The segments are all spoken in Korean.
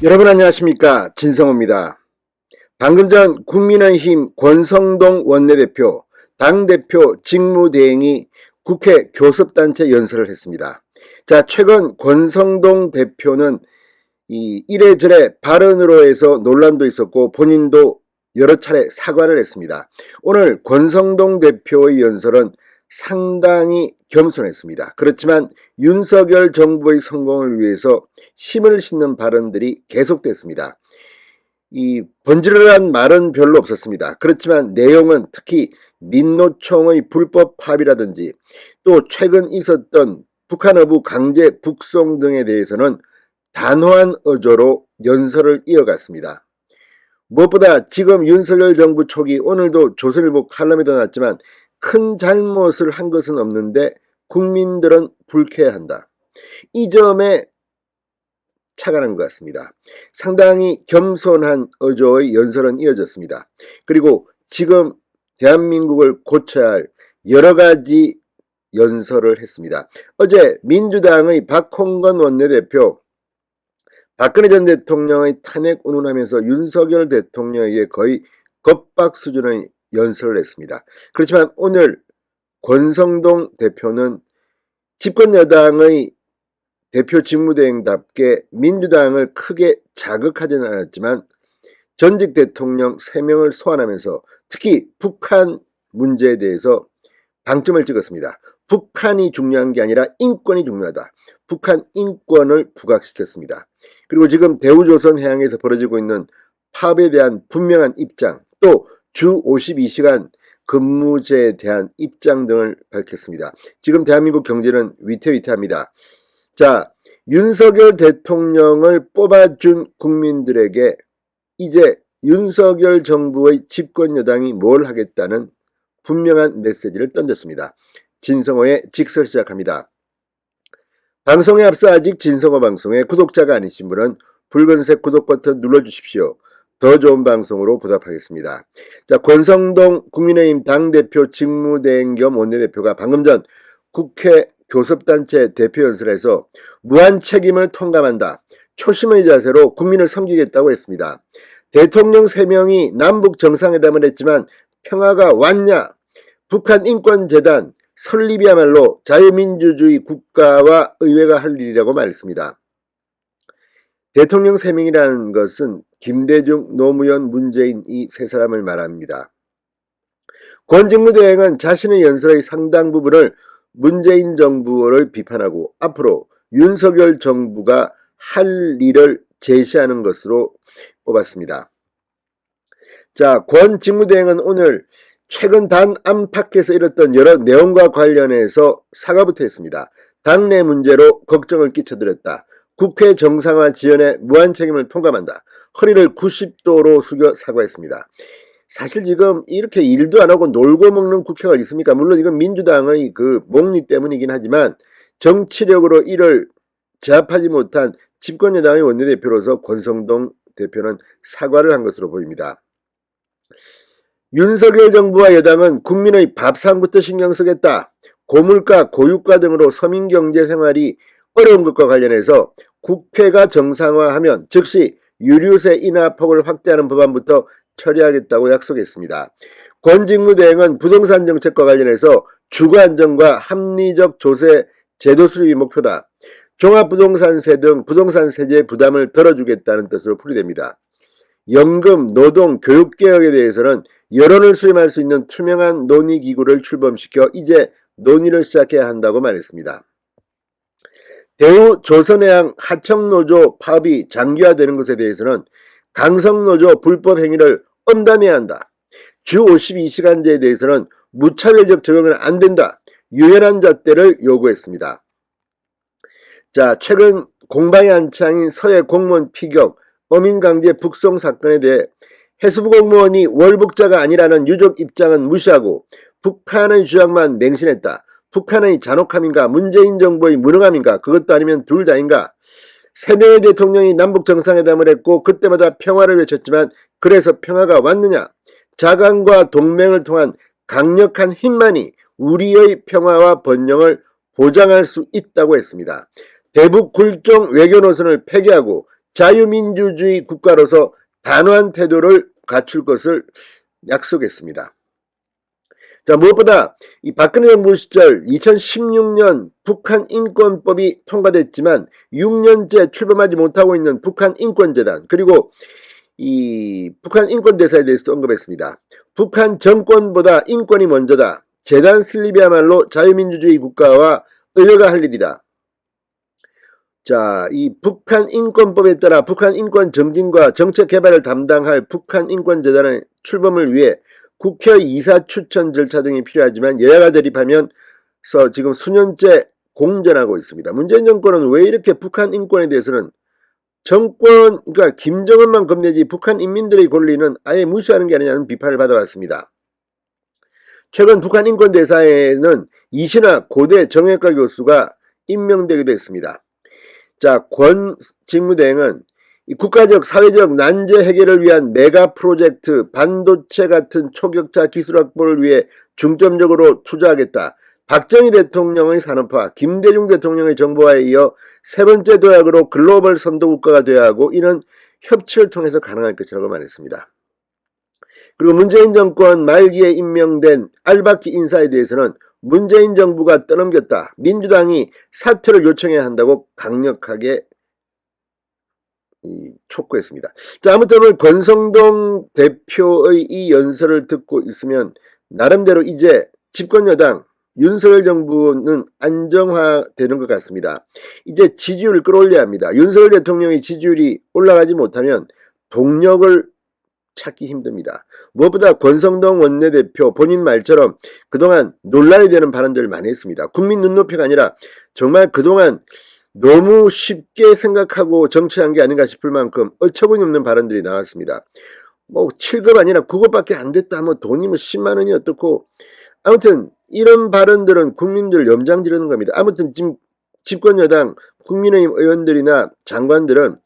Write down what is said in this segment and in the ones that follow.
여러분 안녕하십니까, 진성호입니다. 방금 전 국민의힘 권성동 원내대표, 당대표 직무대행이 국회 교섭단체 연설을 했습니다. 자, 최근 권성동 대표는 이래저래 발언으로 해서 논란도 있었고 본인도 여러 차례 사과를 했습니다. 오늘 권성동 대표의 연설은 상당히 겸손했습니다. 그렇지만 윤석열 정부의 성공을 위해서 힘을 싣는 발언들이 계속됐습니다. 이 번지르르한 말은 별로 없었습니다. 그렇지만 내용은 특히 민노총의 불법 파업이라든지 또 최근 있었던 북한 어부 강제 북송 등에 대해서는 단호한 어조로 연설을 이어갔습니다. 무엇보다 지금 윤석열 정부 초기, 오늘도 조선일보 칼럼에도 나왔지만 큰 잘못을 한 것은 없는데 국민들은 불쾌해한다. 이 점에 착안한 것 같습니다. 상당히 겸손한 어조의 연설은 이어졌습니다. 그리고 지금 대한민국을 고쳐야 할 여러 가지 연설을 했습니다. 어제 민주당의 박홍건 원내대표 박근혜 전 대통령의 탄핵 운운하면서 윤석열 대통령에게 거의 겁박 수준의 연설을 했습니다. 그렇지만 오늘 권성동 대표는 집권 여당의 대표 직무대행답게 민주당을 크게 자극하지는 않았지만 전직 대통령 3명을 소환하면서 특히 북한 문제에 대해서 방점을 찍었습니다. 북한이 중요한 게 아니라 인권이 중요하다. 북한 인권을 부각시켰습니다. 그리고 지금 대우조선 해양에서 벌어지고 있는 파업에 대한 분명한 입장, 또 주 52시간 근무제에 대한 입장 등을 밝혔습니다. 지금 대한민국 경제는 위태위태합니다. 자, 윤석열 대통령을 뽑아준 국민들에게 이제 윤석열 정부의 집권 여당이 뭘 하겠다는 분명한 메시지를 던졌습니다. 진성호의 직설 시작합니다. 방송에 앞서 아직 진성호 방송의 구독자가 아니신 분은 붉은색 구독 버튼 눌러주십시오. 더 좋은 방송으로 보답하겠습니다. 자, 권성동 국민의힘 당대표 직무대행 겸 원내대표가 방금 전 국회 교섭단체 대표 연설에서 무한 책임을 통감한다. 초심의 자세로 국민을 섬기겠다고 했습니다. 대통령 3명이 남북 정상회담을 했지만 평화가 왔냐? 북한 인권재단 설립이야말로 자유민주주의 국가와 의회가 할 일이라고 말했습니다. 대통령 3명이라는 것은 김대중, 노무현, 문재인 이 3사람을 말합니다. 권 직무대행은 자신의 연설의 상당 부분을 문재인 정부를 비판하고 앞으로 윤석열 정부가 할 일을 제시하는 것으로 뽑았습니다. 자, 권 직무대행은 오늘 최근 당 안팎에서 일었던 여러 내용과 관련해서 사과부터 했습니다. 당내 문제로 걱정을 끼쳐드렸다. 국회 정상화 지연에 무한 책임을 통감한다. 허리를 90도로 숙여 사과했습니다. 사실 지금 이렇게 일도 안 하고 놀고 먹는 국회가 있습니까? 물론 이건 민주당의 그 목리 때문이긴 하지만 정치력으로 이를 제압하지 못한 집권 여당의 원내대표로서 권성동 대표는 사과를 한 것으로 보입니다. 윤석열 정부와 여당은 국민의 밥상부터 신경 쓰겠다. 고물가, 고유가 등으로 서민 경제 생활이 어려운 것과 관련해서 국회가 정상화하면 즉시 유류세 인하 폭을 확대하는 법안부터 처리하겠다고 약속했습니다. 권 직무대행은 부동산 정책과 관련해서 주거 안정과 합리적 조세 제도 수립이 목표다. 종합부동산세 등 부동산 세제 부담을 덜어주겠다는 뜻으로 풀이됩니다. 연금, 노동, 교육개혁에 대해서는 여론을 수렴할 수 있는 투명한 논의기구를 출범시켜 이제 논의를 시작해야 한다고 말했습니다. 대우조선해양 하청노조 파업이 장기화되는 것에 대해서는 강성노조 불법 행위를 엄단해야 한다. 주 52시간제에 대해서는 무차별적 적용은 안 된다. 유연한 잣대를 요구했습니다. 자, 최근 공방의 한창인 서해 공무원 피격, 어민강제 북송 사건에 대해 해수부 공무원이 월북자가 아니라는 유족 입장은 무시하고 북한의 주장만 맹신했다. 북한의 잔혹함인가? 문재인 정부의 무능함인가? 그것도 아니면 둘 다인가? 3명의 대통령이 남북 정상회담을 했고 그때마다 평화를 외쳤지만 그래서 평화가 왔느냐? 자강과 동맹을 통한 강력한 힘만이 우리의 평화와 번영을 보장할 수 있다고 했습니다. 대북 굴종 외교 노선을 폐기하고 자유민주주의 국가로서 단호한 태도를 갖출 것을 약속했습니다. 자, 무엇보다 이 박근혜 정부 시절 2016년 북한 인권법이 통과됐지만 6년째 출범하지 못하고 있는 북한 인권재단, 그리고 이 북한 인권대사에 대해서 언급했습니다. 북한 정권보다 인권이 먼저다. 재단 설립이야말로 자유민주주의 국가와 의뢰가 할 일이다. 자, 이 북한 인권법에 따라 북한 인권 정진과 정책 개발을 담당할 북한 인권재단의 출범을 위해 국회 이사 추천 절차 등이 필요하지만 여야가 대립하면서 지금 수년째 공전하고 있습니다. 문재인 정권은 왜 이렇게 북한 인권에 대해서는 정권, 그러니까 김정은만 겁내지 북한 인민들의 권리는 아예 무시하는 게 아니냐는 비판을 받아왔습니다. 최근 북한 인권대사에는 이신하 고대 정외과 교수가 임명되기도 했습니다. 자, 권 직무대행은 국가적 사회적 난제 해결을 위한 메가 프로젝트, 반도체 같은 초격차 기술 확보를 위해 중점적으로 투자하겠다. 박정희 대통령의 산업화, 김대중 대통령의 정보화에 이어 세 번째 도약으로 글로벌 선도국가가 되어야 하고 이는 협치를 통해서 가능할 것이라고 말했습니다. 그리고 문재인 정권 말기에 임명된 알박기 인사에 대해서는 문재인 정부가 떠넘겼다. 민주당이 사퇴를 요청해야 한다고 강력하게 촉구했습니다. 자, 아무튼 오늘 권성동 대표의 이 연설을 듣고 있으면 나름대로 이제 집권여당 윤석열 정부는 안정화되는 것 같습니다. 이제 지지율을 끌어올려야 합니다. 윤석열 대통령의 지지율이 올라가지 못하면 동력을 찾기 힘듭니다. 무엇보다 권성동 원내대표 본인 말처럼 그동안 논란이 되는 발언들을 많이 했습니다. 국민 눈높이가 아니라 정말 그동안 너무 쉽게 생각하고 정치한 게 아닌가 싶을 만큼 어처구니 없는 발언들이 나왔습니다. 뭐 7급 아니라 9급밖에 안 됐다 하면 돈이 뭐 10만 원이 어떻고, 아무튼 이런 발언들은 국민들 염장 지르는 겁니다. 아무튼 지금 집권여당 국민의힘 의원들이나 장관들은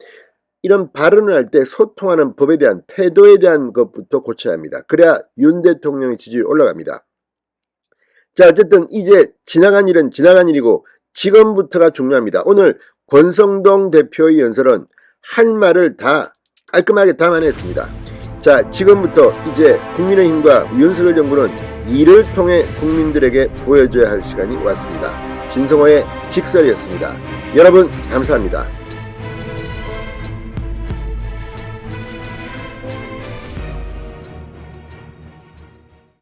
이런 발언을 할 때 소통하는 법에 대한 태도에 대한 것부터 고쳐야 합니다. 그래야 윤 대통령의 지지율이 올라갑니다. 자, 어쨌든 이제 지나간 일은 지나간 일이고 지금부터가 중요합니다. 오늘 권성동 대표의 연설은 할 말을 다 깔끔하게 담아냈습니다. 자, 지금부터 이제 국민의힘과 윤석열 정부는 이를 통해 국민들에게 보여줘야 할 시간이 왔습니다. 진성호의 직설이었습니다. 여러분 감사합니다.